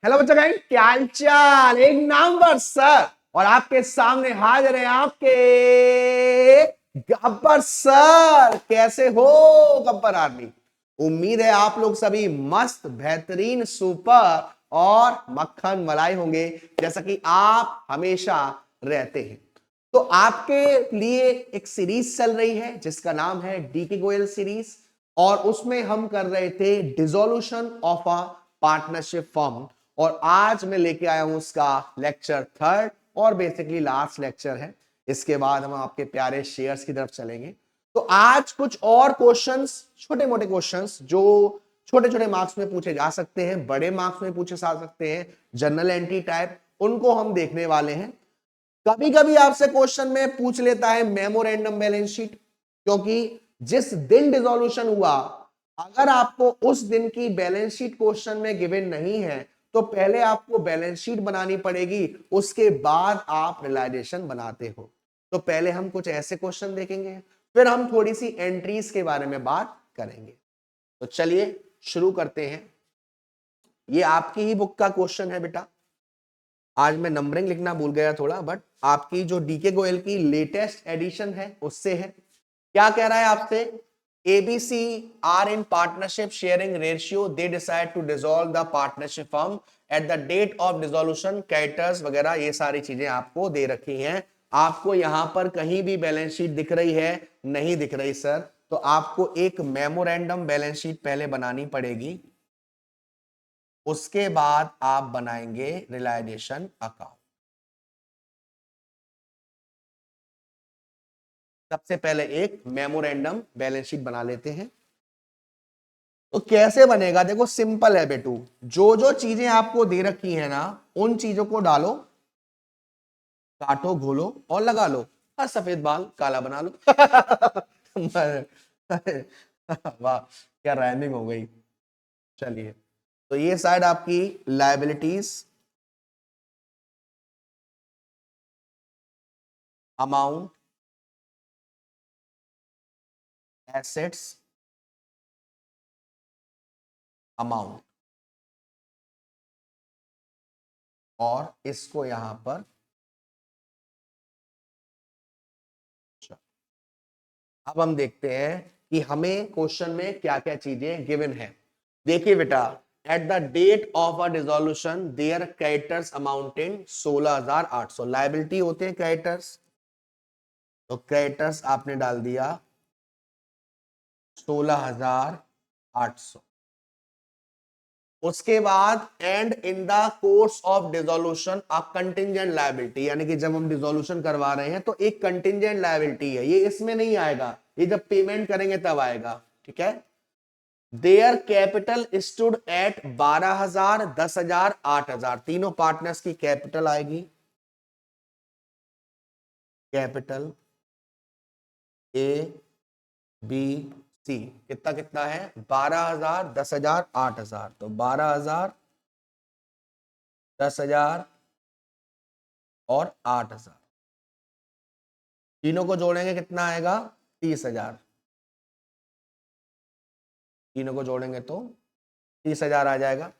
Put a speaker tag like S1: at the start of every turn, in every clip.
S1: Hello बच्चा guide, क्या हाल चाल। एक नामवर सर और आपके सामने हाजिर है आपके गब्बर सर। कैसे हो गब्बर आदमी? उम्मीद है आप लोग सभी मस्त बेहतरीन सुपर और मक्खन मलाई होंगे, जैसा कि आप हमेशा रहते हैं। तो आपके लिए एक सीरीज चल रही है जिसका नाम है डीके गोयल सीरीज, और उसमें हम कर रहे थे dissolution of a partnership form. और आज मैं लेके आया हूं उसका लेक्चर थर्ड और बेसिकली लास्ट लेक्चर है। इसके बाद हम आपके प्यारे शेयर्स की तरफ चलेंगे। तो आज कुछ और क्वेश्चंस, छोटे मोटे क्वेश्चंस जो छोटे छोटे मार्क्स में पूछे जा सकते हैं, बड़े मार्क्स में पूछे जा सकते हैं, जनरल एंट्री टाइप, उनको हम देखने वाले हैं। कभी कभी आपसे क्वेश्चन में पूछ लेता है मेमोरेंडम बैलेंस शीट, क्योंकि जिस दिन डिसोल्यूशन हुआ, अगर आपको उस दिन की बैलेंस शीट क्वेश्चन में गिवन नहीं है तो पहले आपको बैलेंस शीट बनानी पड़ेगी, उसके बाद आप रियलाइजेशन बनाते हो। तो पहले हम कुछ ऐसे क्वेश्चन देखेंगे, फिर हम थोड़ी सी एंट्रीज के बारे में बात करेंगे। तो चलिए शुरू करते हैं। ये आपकी ही बुक का क्वेश्चन है बेटा। आज मैं नंबरिंग लिखना भूल गया थोड़ा, बट आपकी जो डीके गोयल की लेटेस्ट एडिशन है उससे है। क्या कह रहा है आपसे? A B C are in partnership sharing ratio, they decide to dissolve the partnership firm at the date of dissolution, characters वगैरह, ये सारी चीजें आपको दे रखी हैं। आपको यहां पर कहीं भी बैलेंस शीट दिख रही है? नहीं दिख रही सर। तो आपको एक मेमोरेंडम बैलेंस शीट पहले बनानी पड़ेगी, उसके बाद आप बनाएंगे रियलाइजेशन अकाउंट। सबसे पहले एक मेमोरेंडम बैलेंस शीट बना लेते हैं। तो कैसे बनेगा? देखो सिंपल है बेटू, जो जो चीजें आपको दे रखी है ना, उन चीजों को डालो, काटो, घोलो और लगा लो। हाँ, सफेद बाल काला बना लो। वाह, क्या राइमिंग हो गई। चलिए, तो ये साइड आपकी लायबिलिटीज, अमाउंट, एसेट्स, अमाउंट, और इसको यहां पर। अब हम देखते हैं कि हमें क्वेश्चन में क्या क्या चीजें गिवन है। देखिए बेटा, at the date of a dissolution there creditors amounting 16,800। Liability होते हैं क्रेडिटर्स, तो क्रेडिटर्स आपने डाल दिया 16,800। उसके बाद and in the course of dissolution a contingent liability, यानी कि जब हम डिसोल्यूशन करवा रहे हैं तो एक कंटिंजेंट लायबिलिटी है, ये इसमें नहीं आएगा, ये जब पेमेंट करेंगे तब आएगा। ठीक है। देयर कैपिटल स्टूड एट 12,000, 10,000, 8,000, तीनों पार्टनर्स की कैपिटल आएगी। कैपिटल ए बी सी कितना कितना है? 12,000, 10,000, 8,000। तो 12,000, 10,000 और 8,000, तीनों को जोड़ेंगे कितना आएगा? 30,000। तीनों को जोड़ेंगे तो 30,000 आ जाएगा।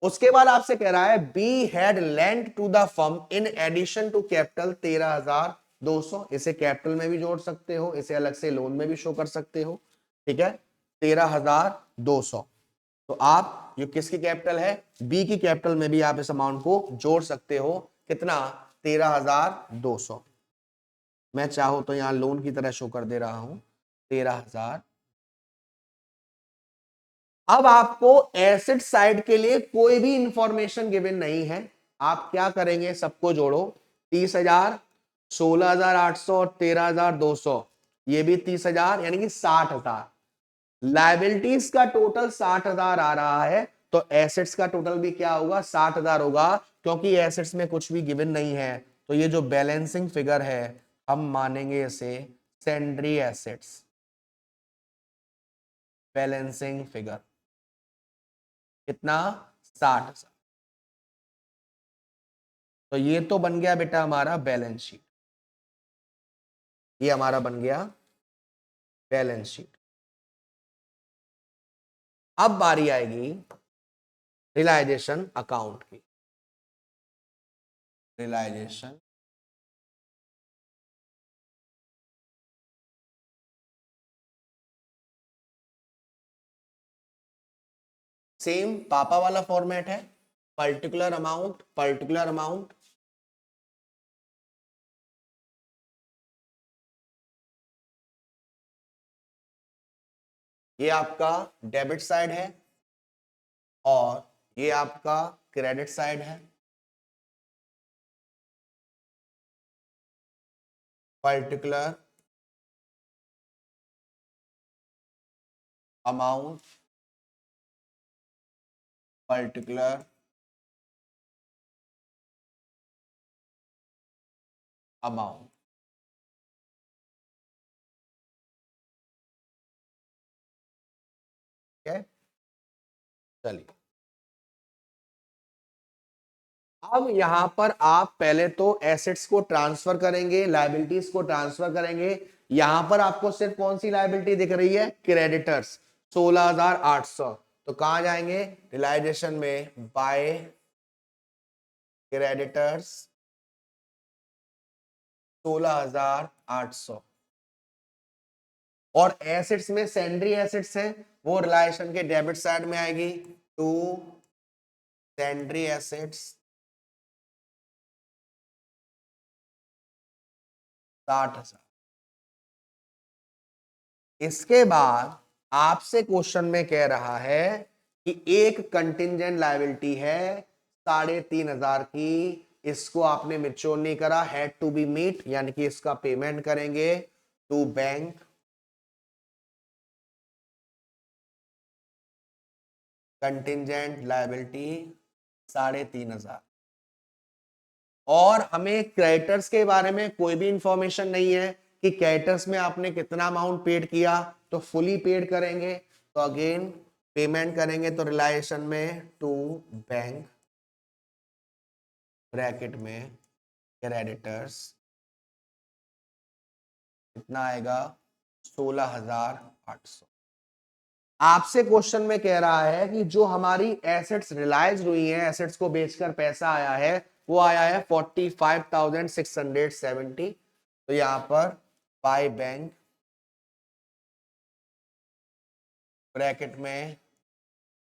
S1: उसके बाद आपसे कह रहा है B had lent to the firm in addition to capital 13,200। इसे कैपिटल में भी जोड़ सकते हो, इसे अलग से लोन में भी शो कर सकते हो। ठीक है, 13,200। तो आप ये किसकी कैपिटल है? बी की कैपिटल में भी आप इस अमाउंट को जोड़ सकते हो। कितना? 13,200। मैं चाहूं तो यहां लोन की तरह शो कर दे रहा हूं 13,000। अब आपको एसेट साइड के लिए कोई भी इंफॉर्मेशन गिवन नहीं है। आप क्या करेंगे? सबको जोड़ो, 30,000, 16,800 और 13,200, ये भी 30,000, यानी कि 60,000। लाइबिलिटीज का टोटल 60,000 आ रहा है, तो एसेट्स का टोटल भी क्या होगा? 60,000 होगा, क्योंकि एसेट्स में कुछ भी गिवन नहीं है। तो ये जो बैलेंसिंग फिगर है, हम मानेंगे इसे सेंड्री एसेट्स बैलेंसिंग फिगर। कितना? 60,000। तो ये तो बन गया बेटा हमारा बैलेंस शीट, ये हमारा बन गया बैलेंस शीट। अब बारी आएगी रियलाइजेशन अकाउंट की। रियलाइजेशन सेम पापा वाला फॉर्मेट है, पर्टिकुलर अमाउंट पर्टिकुलर अमाउंट, ये आपका डेबिट साइड है और ये आपका क्रेडिट साइड है। Particular amount particular amount. ठीक है, चलिए अब यहां पर आप पहले तो एसेट्स को ट्रांसफर करेंगे, लायबिलिटीज को ट्रांसफर करेंगे। यहां पर आपको सिर्फ कौन सी लायबिलिटी दिख रही है, क्रेडिटर्स 16,800। तो कहां जाएंगे, रियलाइजेशन में बाय क्रेडिटर्स 16,800। और एसेट्स में सेंड्री एसेट्स है, वो रिलायशन के डेबिट साइड में आएगी, टू सेंड्री एसेट्स 60,000। इसके बाद आपसे क्वेश्चन में कह रहा है कि एक कंटिंजेंट लायबिलिटी है 3,500 की, इसको आपने मैच्योर नहीं करा, हैड टू बी मीट, यानी कि इसका पेमेंट करेंगे टू बैंक। Contingent liability 3,500। और हमें क्रेडिटर्स के बारे में कोई भी इंफॉर्मेशन नहीं है कि क्रेडिटर्स में आपने कितना अमाउंट पेड किया, तो फुली पेड करेंगे। तो अगेन पेमेंट करेंगे तो रिलायशन में टू बैंक, ब्रैकेट में क्रेडिटर्स, कितना आएगा 16,800। आपसे क्वेश्चन में कह रहा है कि जो हमारी एसेट्स रिलाइज हुई हैं, एसेट्स को बेचकर पैसा आया है, वो आया है 45,670। तो यहां पर बाय बैंक, ब्रैकेट में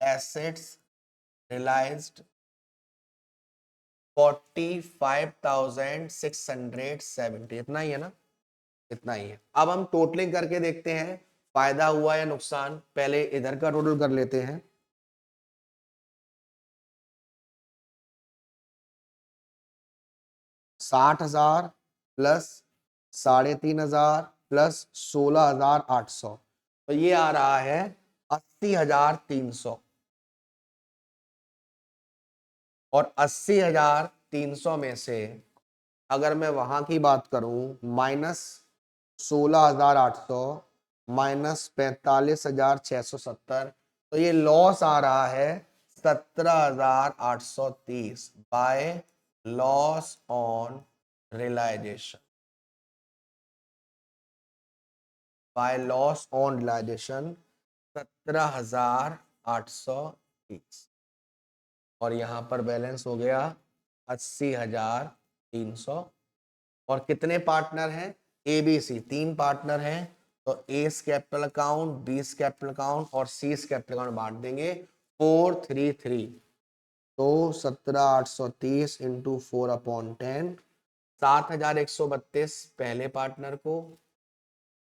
S1: एसेट्स रियलाइज्ड 45,670, इतना ही है ना, इतना ही है। अब हम टोटलिंग करके देखते हैं फायदा हुआ या नुकसान। पहले इधर का टोटल कर लेते हैं। 60,000 प्लस 3,500 प्लस 16,800, तो ये आ रहा है 80,300। और 80,300 में से अगर मैं वहां की बात करूं, माइनस 16,800 माइनस 45,670, तो ये लॉस आ रहा है 17,830 by loss on realisation. By loss on realisation 17,830। और यहां पर बैलेंस हो गया 80,300। और कितने पार्टनर हैं, ए बी सी, 3 पार्टनर हैं। तो A capital account, B capital account और सी कैपिटल अकाउंट बांट देंगे 433। तो 17,830 इंटू 4/10, 7,132 पहले पार्टनर को,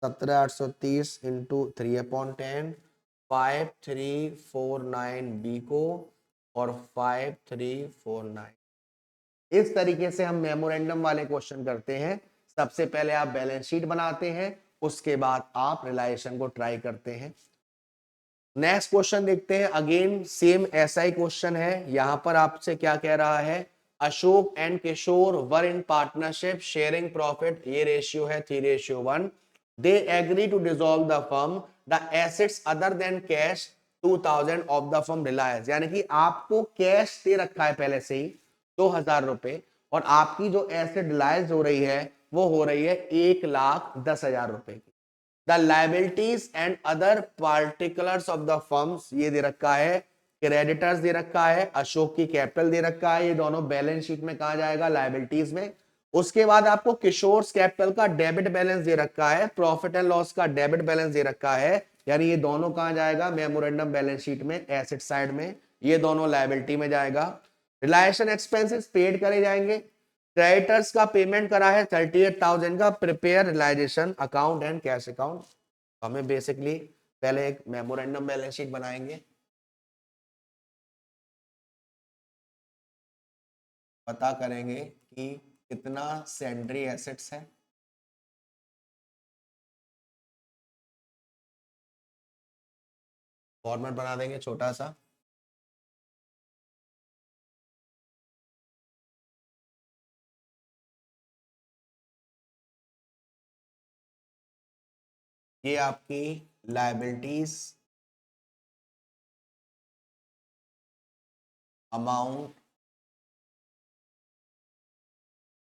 S1: 17,830 इंटू 3/10, 5,349 बी को और 5,349। इस तरीके से हम मेमोरेंडम वाले क्वेश्चन करते हैं। सबसे पहले आप बैलेंस शीट बनाते हैं, उसके बाद आप रियलाइजेशन को ट्राई करते हैं। नेक्स्ट क्वेश्चन देखते हैं। अगेन सेम ऐसा ही क्वेश्चन है। यहां पर आपसे क्या कह रहा है, Ashok and Kishore were in partnership sharing profit, ये रेशियो है 3:1। They agree to dissolve the firm, the assets other than cash 2,000 of the firm रिलायंस। यानी कि आपको कैश दे रखा है पहले से ही 2,000 रुपए, और आपकी जो एसेट रिलायंस हो रही है वो हो रही है 1,10,000 रुपए की। The liabilities and other particulars of the firms, ये दे रखा है क्रेडिटर्स दे रखा है, अशोक की कैपिटल दे रखा है, ये दोनों बैलेंस शीट में कहा जाएगा लायबिलिटीज में। उसके बाद आपको किशोर कैपिटल का डेबिट बैलेंस दे रखा है, प्रॉफिट एंड लॉस का डेबिट बैलेंस दे रखा है, यानी ये दोनों कहां जाएगा मेमोरेंडम बैलेंस शीट में एसेट साइड में, ये दोनों लायबिलिटी में जाएगा। रिलायशन एक्सपेंसेस पेड करे जाएंगे। क्रेडिटर्स का पेमेंट करा है 38,000 का, prepare realisation account and cash account. हमें बेसिकली पहले एक मेमोरेंडम बैलेंस शीट बनाएंगे, पता करेंगे कि कितना सेंड्री एसेट्स है, फॉर्मेट बना देंगे छोटा सा। ये आपकी लायबिलिटीज अमाउंट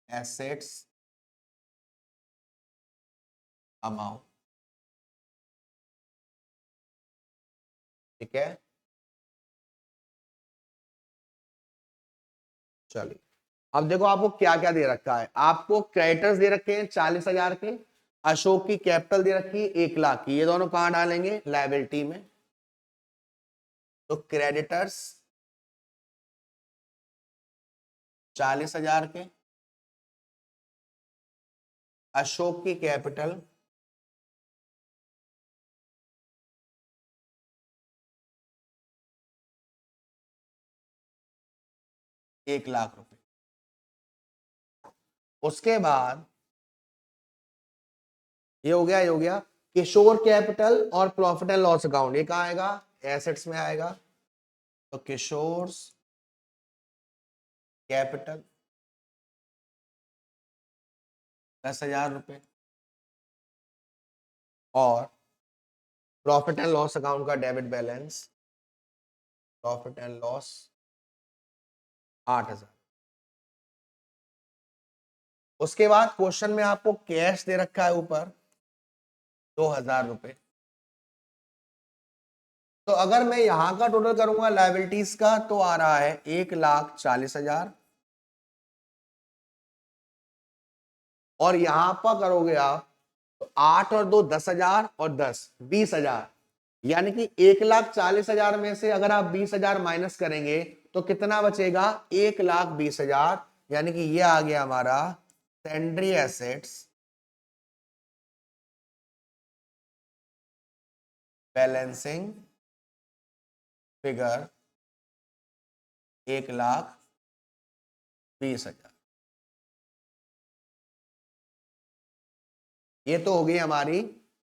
S1: एसेट्स अमाउंट, ठीक है। चलिए अब देखो आपको क्या क्या दे रखा है। आपको क्रेडिटर्स दे रखे हैं 40,000 के, अशोक की कैपिटल दे रखी है 1,00,000 की, ये दोनों कहां डालेंगे लायबिलिटी में। तो क्रेडिटर्स 40,000 के, अशोक की कैपिटल 1,00,000 रुपए। उसके बाद ये हो गया, ये हो गया। किशोर कैपिटल और प्रॉफिट एंड लॉस अकाउंट ये कहां आएगा, एसेट्स में आएगा। तो किशोर कैपिटल 10,000 रुपए और प्रॉफिट एंड लॉस अकाउंट का debit balance, profit and loss 8,000। उसके बाद क्वेश्चन में आपको कैश दे रखा है ऊपर 2,000 रुपए। तो अगर मैं यहां का टोटल करूंगा लायबिलिटीज का तो आ रहा है 1,40,000, और यहां पर करोगे आप तो 8 और 2 10,000 और 10 20,000, यानी कि 1,40,000 में से अगर आप 20,000 माइनस करेंगे तो कितना बचेगा 1,20,000, यानी कि ये आ गया हमारा सेंड्री एसेट्स बैलेंसिंग फिगर 1,20,000। ये तो हो गई हमारी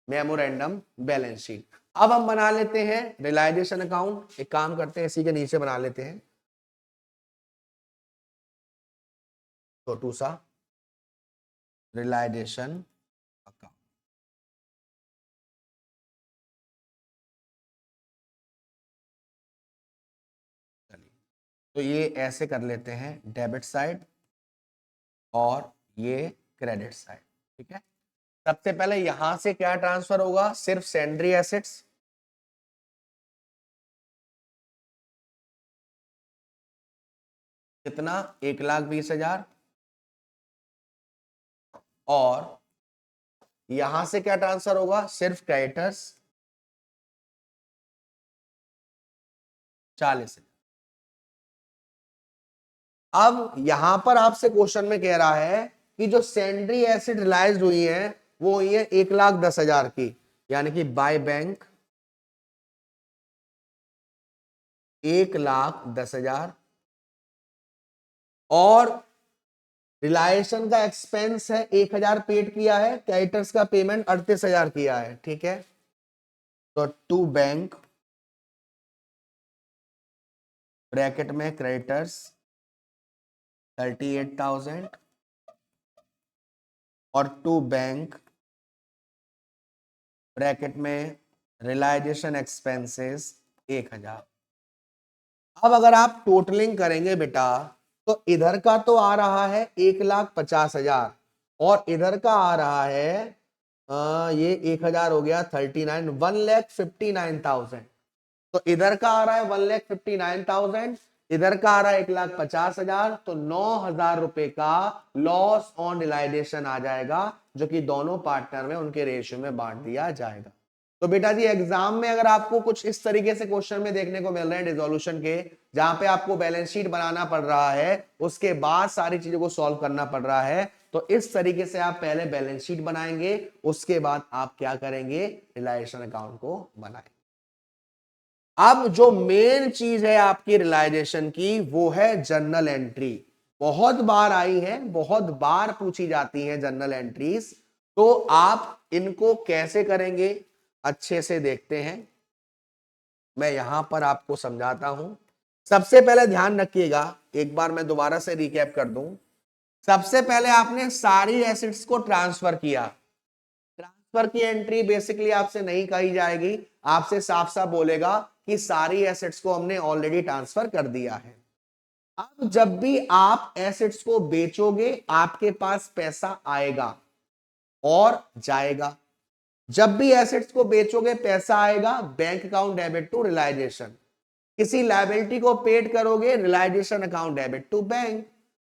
S1: मेमोरेंडम बैलेंस शीट। अब हम बना लेते हैं रिलाइजेशन अकाउंट। एक काम करते हैं, इसी के नीचे बना लेते हैं छोटू सा रिलाइजेशन अकाउंट। चलिए तो ये ऐसे कर लेते हैं, डेबिट साइड और ये क्रेडिट साइड, ठीक है। सबसे पहले यहां से क्या ट्रांसफर होगा, सिर्फ सेंड्री एसेट्स, कितना 1,20,000, और यहां से क्या ट्रांसफर होगा, सिर्फ क्रेडिटर्स 40,000। अब यहां पर आपसे क्वेश्चन में कह रहा है कि जो सेंड्री एसेट रिलाइज हुई है वो हुई है 1,10,000 की, यानी कि बाय बैंक 1,10,000, और रिलायंस का एक्सपेंस है 1,000 पेड किया है, क्रेडिटर्स का पेमेंट 38,000 किया है, ठीक है। तो टू बैंक ब्रैकेट में क्रेडिटर्स 38,000 और टू बैंक ब्रैकेट में रिलाइजेशन एक्सपेंसेस 1,000। अब अगर आप टोटलिंग करेंगे बेटा तो इधर का तो आ रहा है 1,50,000 और इधर का आ रहा है ये 1,000 हो गया 39, 1,59,000। तो इधर का आ रहा है 1,59,000, इधर का आ रहा है 1,50,000, तो 9,000 रुपए का लॉस ऑन रियलाइजेशन आ जाएगा, जो कि दोनों पार्टनर में उनके रेशियो में बांट दिया जाएगा। तो बेटा जी एग्जाम में अगर आपको कुछ इस तरीके से क्वेश्चन में देखने को मिल रहे हैं डिसोल्यूशन के, जहां पे आपको बैलेंस शीट बनाना पड़ रहा है, उसके बाद सारी चीजों को सॉल्व करना पड़ रहा है, तो इस तरीके से आप पहले बैलेंस शीट बनाएंगे, उसके बाद आप क्या करेंगे, रियलाइजेशन अकाउंट को बनाएंगे। अब जो मेन चीज है आपकी रियलाइजेशन की, वो है जर्नल एंट्री। बहुत बार आई है, बहुत बार पूछी जाती है जर्नल एंट्रीज, तो आप इनको कैसे करेंगे अच्छे से देखते हैं। मैं यहां पर आपको समझाता हूं। सबसे पहले ध्यान रखिएगा, एक बार मैं दोबारा से रिकैप कर दूं। सबसे पहले आपने सारी एसेट्स को ट्रांसफर किया। ट्रांसफर की एंट्री बेसिकली आपसे नहीं कही जाएगी, आपसे साफ साफ बोलेगा कि सारी एसेट्स को हमने ऑलरेडी ट्रांसफर कर दिया है। अब जब भी आप एसेट्स को बेचोगे, आपके पास पैसा आएगा और जाएगा। जब भी एसेट्स को बेचोगे पैसा आएगा, bank account debit to realisation. किसी लायबिलिटी को पेड करोगे, realisation account debit to bank.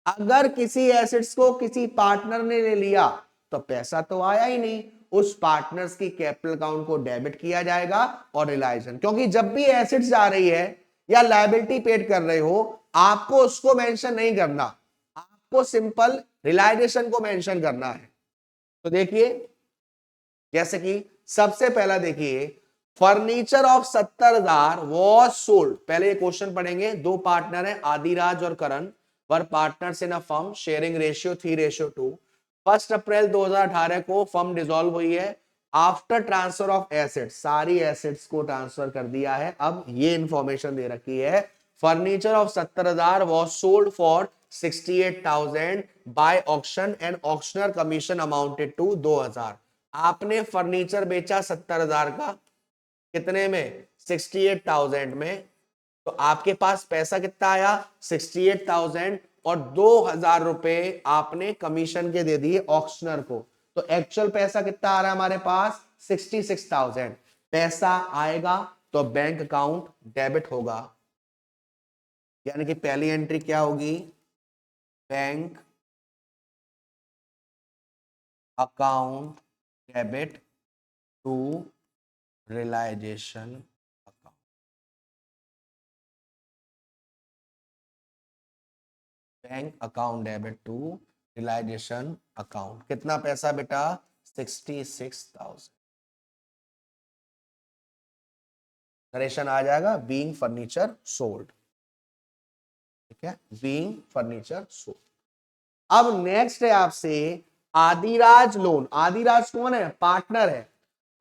S1: अगर किसी एसेट्स को किसी पार्टनर ने ले लिया तो पैसा तो आया ही नहीं, उस पार्टनर्स की कैपिटल अकाउंट को डेबिट किया जाएगा और रियलाइजेशन। क्योंकि जब भी एसेट्स जा रही है या लायबिलिटी पेड कर रहे हो, आपको उसको मेंशन नहीं करना, आपको सिंपल रियलाइजेशन को मेंशन करना है। तो देखिए, जैसे कि सबसे पहला देखिए, फर्नीचर ऑफ 70,000 वॉज सोल्ड। पहले ये क्वेश्चन पढ़ेंगे। दो पार्टनर है, आदिराज और Karan, were partners in a firm, sharing ratio 3:2। 1 April 2018 को फर्म डिसॉल्व हुई है। आफ्टर ट्रांसफर ऑफ एसेट्स, सारी एसेट्स को ट्रांसफर कर दिया है। अब ये इंफॉर्मेशन दे रखी है, furniture of 70,000 was sold for 68,000 by auction and auctioneer commission amounted to 2,000। आपने फर्नीचर बेचा 70,000 का, कितने में, 68,000 में। तो आपके पास पैसा कितना आया, 68,000, और 2,000 रुपए आपने कमीशन के दे दिए ऑक्शनर को। तो एक्चुअल पैसा कितना आ रहा है हमारे पास, 66,000। पैसा आएगा तो बैंक अकाउंट डेबिट होगा, यानी कि पहली एंट्री क्या होगी, bank account debit to realisation account. Bank account debit to realisation account. कितना पैसा बेटा, 66,000। नरेशन आ जाएगा, बीइंग फर्नीचर सोल्ड। ठीक है, बीइंग फर्नीचर सोल्ड। अब नेक्स्ट है आपसे आदिराज लोन। आदिराज कौन है, पार्टनर है।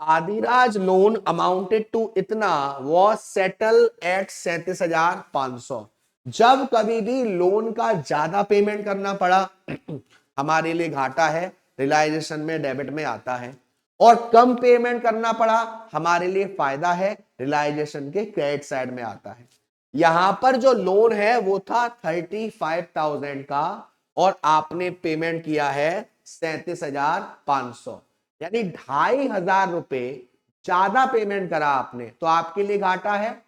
S1: आदिराज लोन अमाउंटेड टू इतना, वॉज सेटल एट 37,500। जब कभी भी लोन का ज्यादा पेमेंट करना पड़ा, हमारे लिए घाटा है, रियलाइजेशन में डेबिट में आता है। और कम पेमेंट करना पड़ा, हमारे लिए फायदा है, रियलाइजेशन के क्रेडिट साइड में आता है। यहां पर जो लोन है वो था 35,000 का, और आपने पेमेंट किया है 37,500, यानी 2,500 रुपए ज्यादा पेमेंट करा आपने, तो आपके लिए घाटा है।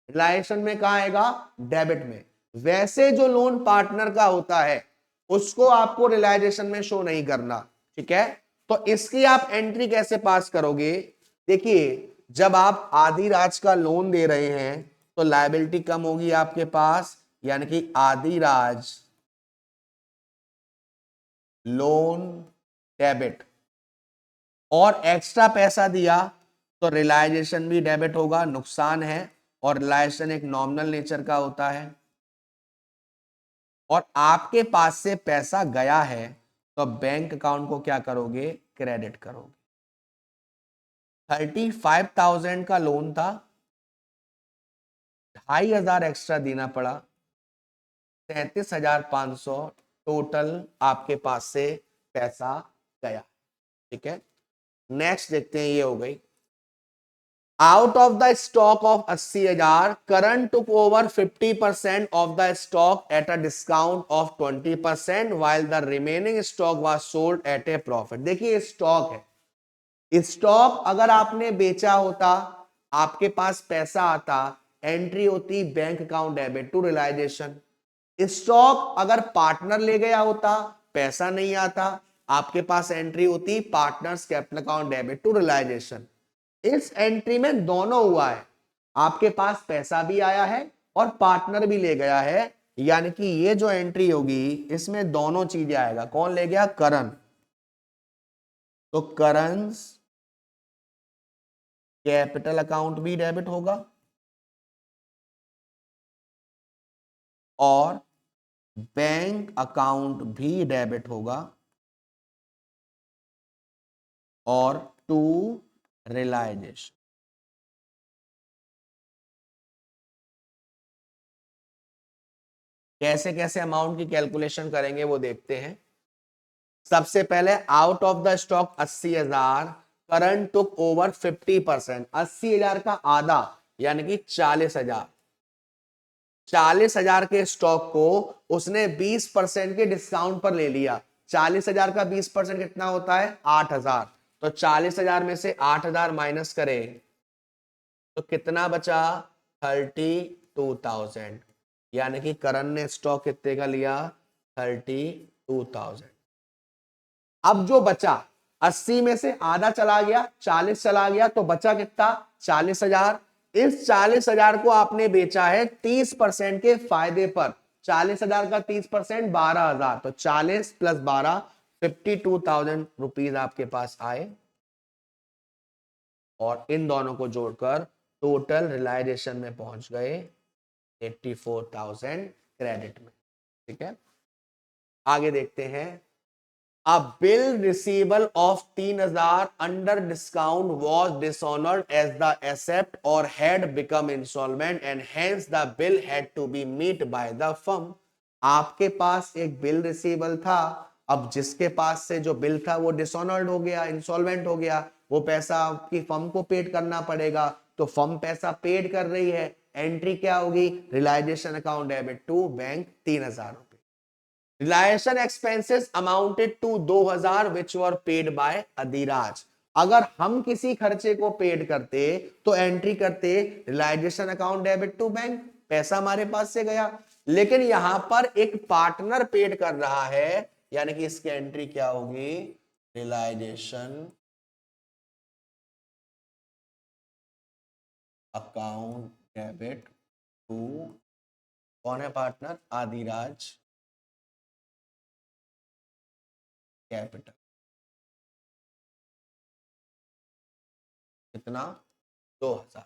S1: रियलाइजेशन में कहा आएगा, डेबिट में। वैसे जो लोन पार्टनर का होता है उसको आपको रियलाइजेशन में शो नहीं करना। ठीक है, तो इसकी आप एंट्री कैसे पास करोगे, देखिए, जब आप आदिराज का लोन दे रहे हैं तो लायबिलिटी कम होगी आपके पास, यानी कि आदिराज लोन डेबिट, और एक्स्ट्रा पैसा दिया तो रियलाइजेशन भी डेबिट होगा, नुकसान है। और रियलाइजेशन एक नॉमिनल नेचर का होता है, और आपके पास से पैसा गया है तो बैंक अकाउंट को क्या करोगे, क्रेडिट करोगे। 35,000 का लोन था, 2,500 एक्स्ट्रा देना पड़ा, 37,500 टोटल आपके पास से पैसा गया। ठीक है, नेक्स्ट देखते हैं, ये हो गई। Out of the stock of 80,000, current took over 50% of the stock at a discount of 20%, while the remaining stock was sold at a profit। देखिए, स्टॉक है, स्टॉक अगर आपने बेचा होता, आपके पास पैसा आता, एंट्री होती bank account debit to realisation. Stock अगर पार्टनर ले गया होता, पैसा नहीं आता, आपके पास एंट्री होती partners capital account debit to realisation. इस एंट्री में दोनों हुआ है, आपके पास पैसा भी आया है और पार्टनर भी ले गया है, यानी कि ये जो एंट्री होगी इसमें दोनों चीजें आएगा। कौन ले गया? करण। तो करंस कैपिटल अकाउंट भी डेबिट होगा और बैंक अकाउंट भी डेबिट होगा और टू रियलाइजेशन। कैसे कैसे अमाउंट की कैलकुलेशन करेंगे वो देखते हैं। सबसे पहले out of the stock 80,000, current took over 50%। 80,000 का आधा यानी कि 40,000। 40,000 के स्टॉक को उसने 20% के डिस्काउंट पर ले लिया। 40,000 का 20% कितना होता है? 8,000। तो 40,000 में से 8,000 माइनस करें तो कितना बचा? 32,000। यानी कि करण ने स्टॉक कितने का लिया? 32,000। अब जो बचा 80 में से आधा चला गया, 40 चला गया, तो बचा कितना? 40,000। इस 40,000 को आपने बेचा है 30% के फायदे पर। 40,000 का 30% 12,000। तो 40 प्लस 12 52,000 रुपीज आपके पास आए और इन दोनों को जोड़कर टोटल रियलाइजेशन में पहुंच गए 84,000 क्रेडिट में। ठीक है, आगे देखते हैं। A bill receivable of 3,000 under discount was dishonored as the asset or had become insolvent and hence the bill had to be met by the firm। आपके पास एक बिल रिसीवेबल था, अब जिसके पास से जो बिल था वो डिसऑनर्ड हो गया, इंसॉल्वेंट हो गया, वो पैसा आपकी फर्म को पेड करना पड़ेगा। तो फर्म पैसा पेड कर रही है, एंट्री क्या होगी? Realisation account debit to bank 3,000 रुपए। Realisation expenses amounted to 2,000 which were paid by Adhiraj. अगर हम किसी खर्चे को पेड करते तो एंट्री करते realisation account debit to bank, पैसा हमारे पास से गया। लेकिन यहां पर एक पार्टनर पेड कर रहा है, यानी कि इसकी एंट्री क्या होगी? रिलाइजेशन अकाउंट डेबिट टू, कौन है पार्टनर? आदिराज कैपिटल। कितना? 2,000।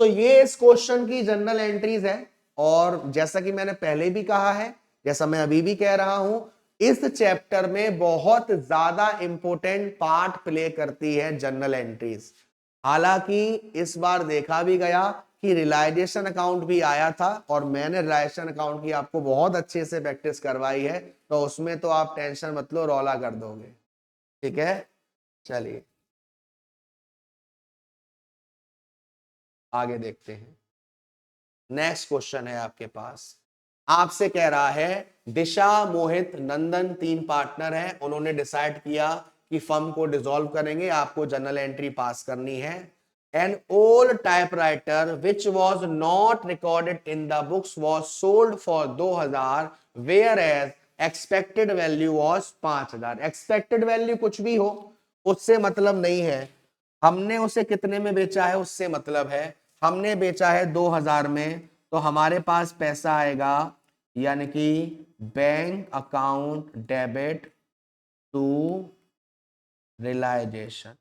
S1: तो ये इस क्वेश्चन की जनरल एंट्रीज है और जैसा कि मैंने पहले भी कहा है, जैसा मैं अभी भी कह रहा हूं, इस चैप्टर में बहुत ज्यादा इंपॉर्टेंट पार्ट प्ले करती है जनरल एंट्रीज। हालांकि इस बार देखा भी गया कि रियलाइजेशन अकाउंट भी आया था और मैंने रियलाइजेशन अकाउंट की आपको बहुत अच्छे से प्रैक्टिस करवाई है, तो उसमें तो आप टेंशन मत लो, रौला कर दोगे। ठीक है, चलिए आगे देखते हैं। नेक्स्ट क्वेश्चन है आपके पास, आपसे कह रहा है दिशा, मोहित, नंदन तीन पार्टनर हैं, उन्होंने डिसाइड किया कि फर्म को डिसॉल्व करेंगे, आपको जनरल एंट्री पास करनी है। An old typewriter which was not recorded in the books was sold for 2,000 whereas expected value was 5,000। Expected value कुछ भी हो उससे मतलब नहीं है, हमने उसे कितने में बेचा है उससे मतलब है। हमने बेचा है 2,000 में, तो हमारे पास पैसा आएगा, यानी कि bank account debit to realisation.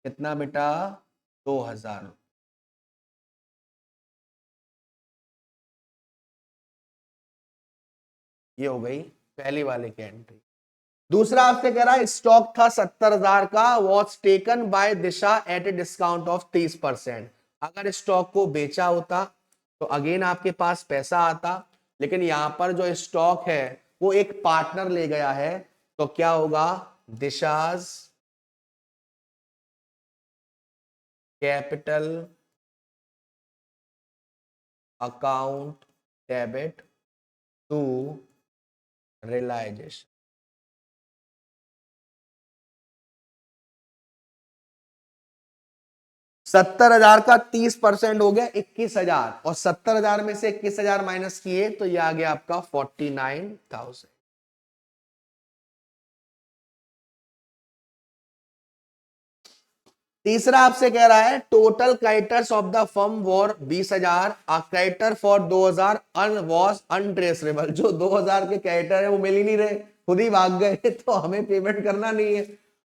S1: कितना बेटा? 2,000। ये हो गई पहली वाले की एंट्री। दूसरा आपसे कह रहा है स्टॉक था 70,000 का, was taken by Disha at a discount of 30%। अगर स्टॉक को बेचा होता तो अगेन आपके पास पैसा आता, लेकिन यहां पर जो स्टॉक है वो एक पार्टनर ले गया है, तो क्या होगा? Disha's capital account debit to realisation. 70,000 का 30% हो गया 21,000, और 70,000 में से 21,000 माइनस किए तो ये आ गया आपका 49,000। तीसरा आपसे कह रहा है total creditors of the firm war 20,000, a creditor for 2,000 was untraceable. जो 2,000 के क्रेडिटर है वो मिल ही नहीं रहे, खुद ही भाग गए, तो हमें पेमेंट करना नहीं है,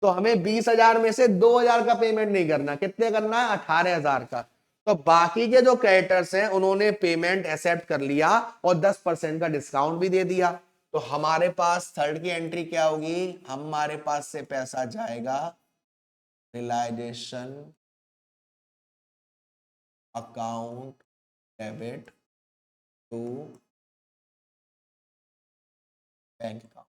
S1: तो हमें 20,000 में से 2,000 का पेमेंट नहीं करना, कितने करना है 18,000 का। तो बाकी के जो क्रेडिटर्स हैं उन्होंने पेमेंट एक्सेप्ट कर लिया और 10% का डिस्काउंट भी दे दिया। तो हमारे पास थर्ड की एंट्री क्या होगी, हमारे पास से पैसा जाएगा realisation account debit to bank account.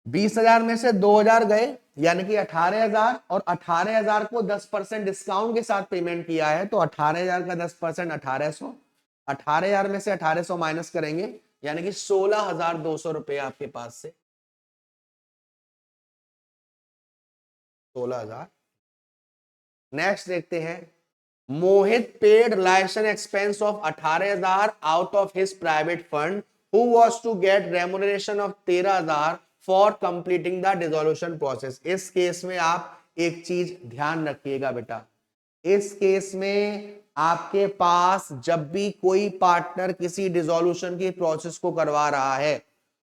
S1: 20,000 में से 2,000 गए, यानी कि 18,000, और 18,000 को 10% डिस्काउंट के साथ पेमेंट किया है, तो 18,000 का 10% 1,800, 18,000 में से 1,800 माइनस करेंगे, यानी कि 16,200 रुपए आपके पास से 16,000। नेक्स्ट देखते हैं, Mohit paid license expense of 18,000 out of his private fund, who was to get remuneration of 13,000 for completing the dissolution process. इस केस में आप एक चीज ध्यान रखिएगा बेटा, इस केस में आपके पास जब भी कोई पार्टनर किसी डिसोल्यूशन की प्रोसेस को करवा रहा है,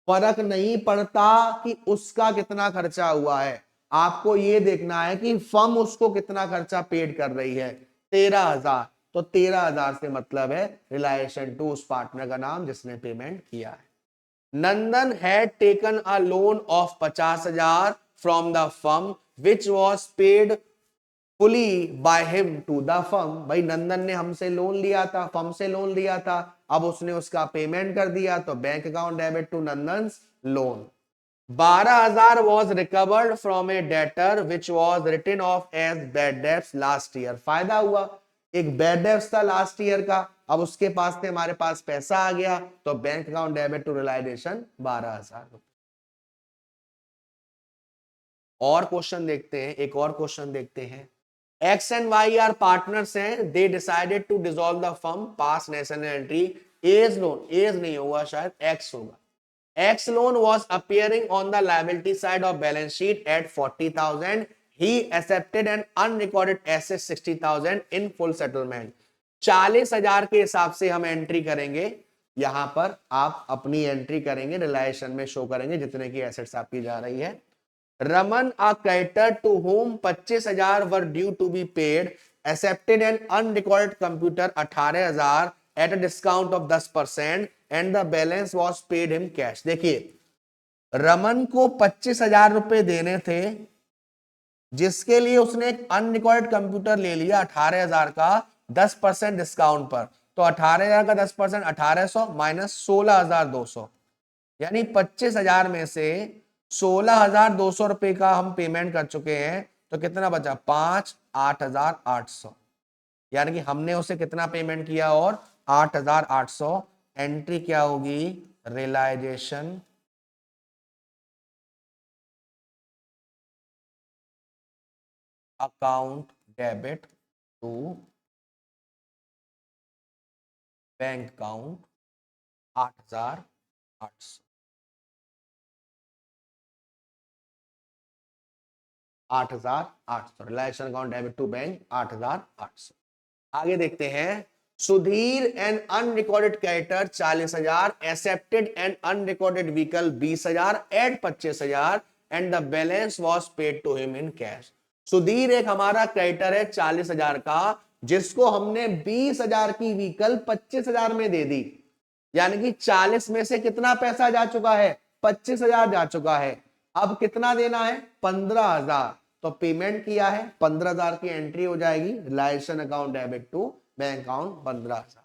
S1: फर्क नहीं पड़ता कि उसका कितना खर्चा हुआ है, आपको यह देखना है कि फर्म उसको कितना खर्चा पेड कर रही है, 13,000। तो 13,000 से मतलब है रिलेशन टू उस पार्टनर का नाम जिसने पेमेंट किया है। Nandan had taken a loan of 50,000 from the firm which was paid fully by him to the firm. भाई नंदन ने हमसे लोन लिया था, फर्म से लोन लिया था, अब उसने उसका पेमेंट कर दिया, तो bank account debit to Nandan's loan. 12,000 was recovered from a debtor which was written off as bad debts last year। फायदा हुआ, एक बैड डेब्ट्स था लास्ट ईयर का, अब उसके पास थे, हमारे पास पैसा आ गया, तो bank account debit to realisation 12,000 रुपए। और क्वेश्चन देखते हैं, एक और क्वेश्चन देखते हैं। X and Y are partners हैं, they decided to dissolve the firm, pass national entry, as loan, as नहीं होगा शायद, एक्स होगा। X loan was appearing on the liability side of balance sheet at 40,000. He accepted an unrecorded asset 60,000 in full settlement। 40,000 के हिसाब से हम entry करेंगे, यहां पर आप अपनी एंट्री करेंगे, रिलेशन में शो करेंगे जितने की एसेट्स आपकी जा रही है। Raman a creditor to whom 25,000 were due to be paid accepted an unrecorded computer 18,000 at a discount of 10% and the balance was paid him cash। देखिए रमन को 25,000 रुपए देने थे, जिसके लिए उसने एक अनरिकॉर्डेड कंप्यूटर ले लिया 18,000 का 10% डिस्काउंट पर। तो 18,000 का 10% 1,800 माइनस 16,200, यानी 25,000 में से 16,200 रुपए का हम पेमेंट कर चुके हैं, तो कितना बचा 5, 8,800, यानी कि हमने उसे कितना पेमेंट किया और 8,800। एंट्री क्या होगी, realisation account debit to bank account 8,800। 8,800 realisation account debit to bank 8,800। आगे देखते हैं, Sudhir and unrecorded creditor 40,000, accepted and unrecorded vehicle 20,000 at 25,000 and the balance was paid to him in cash. Sudhir एक हमारा क्रेडिटर है 40,000 का, जिसको हमने 20,000 की व्हीकल 25,000 में दे दी, यानी कि 40 में से कितना पैसा जा चुका है, 25,000 जा चुका है। अब कितना देना है, 15,000, तो पेमेंट किया है, 15,000 की एंट्री हो जाएगी, realisation account debit to bank account 15,000।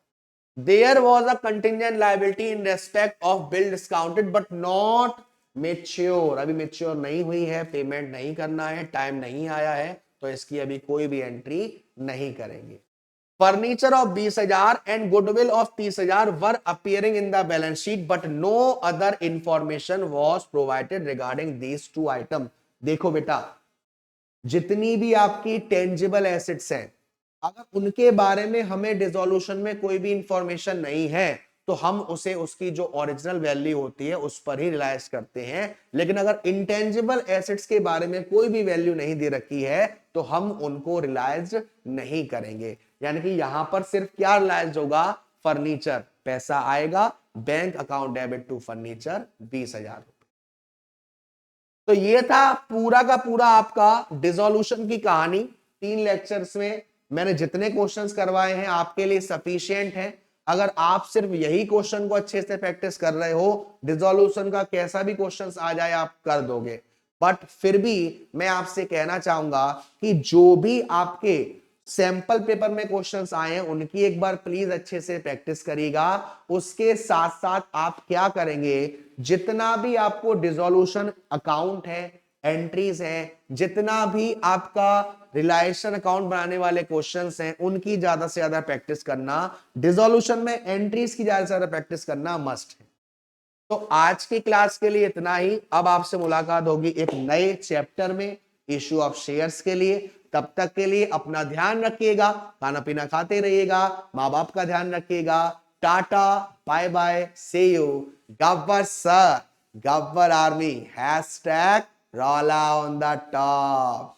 S1: There was a contingent liability in respect of bill discounted but not mature, अभी मेच्योर नहीं हुई है, पेमेंट नहीं करना है, टाइम नहीं आया है, तो इसकी अभी कोई भी एंट्री नहीं करेंगे। Furniture of 20,000 and goodwill of 30,000 were appearing in the balance sheet but no other information was provided regarding these two item. देखो बेटा, जितनी भी आपकी टेंजिबल एसेट्स हैं, अगर उनके बारे में हमें डिसोल्यूशन में कोई भी इंफॉर्मेशन नहीं है तो हम उसे उसकी जो ओरिजिनल वैल्यू होती है उस पर ही रिलाइज करते हैं। लेकिन अगर इंटेंजिबल एसेट्स के बारे में कोई भी वैल्यू नहीं दे रखी है तो हम उनको रिलाइज नहीं करेंगे। यानी कि यहां पर सिर्फ क्या रिलाइज होगा, फर्नीचर, पैसा आएगा bank account debit to furniture 20,000। तो ये था पूरा का पूरा आपका डिसोल्यूशन की कहानी। 3 लेक्चर्स में मैंने जितने क्वेश्चंस करवाए हैं आपके लिए सफिशिएंट हैं। अगर आप सिर्फ यही क्वेश्चन को अच्छे से प्रैक्टिस कर रहे हो, डिसोल्यूशन का कैसा भी क्वेश्चंस आ जाए आप कर दोगे। बट फिर भी मैं आपसे कहना चाहूंगा कि जो भी आपके सैंपल पेपर में क्वेश्चंस आए हैं उनकी एक बार प्लीज अच्छे से प्रैक्टिस करिएगा। उसके साथ साथ आप क्या करेंगे, जितना भी आपको डिसोल्यूशन अकाउंट है, एंट्रीज हैं, जितना भी आपका रिलेशन अकाउंट बनाने वाले क्वेश्चंस हैं उनकी ज्यादा से ज्यादा प्रैक्टिस करना। डिसोल्यूशन में एंट्रीज की ज्यादा से ज्यादा प्रैक्टिस करना मस्ट है। तो आज की क्लास के लिए इतना ही। अब आपसे मुलाकात होगी एक नए चैप्टर में, इश्यू ऑफ शेयर्स के लिए। तब तक के लिए अपना ध्यान रखिएगा, खाना पीना खाते रहिएगा, माँ बाप का ध्यान रखिएगा। Tata, bye bye, see you. Gabbar sir, Gabbar army, hashtag रॉला ऑन द टॉप।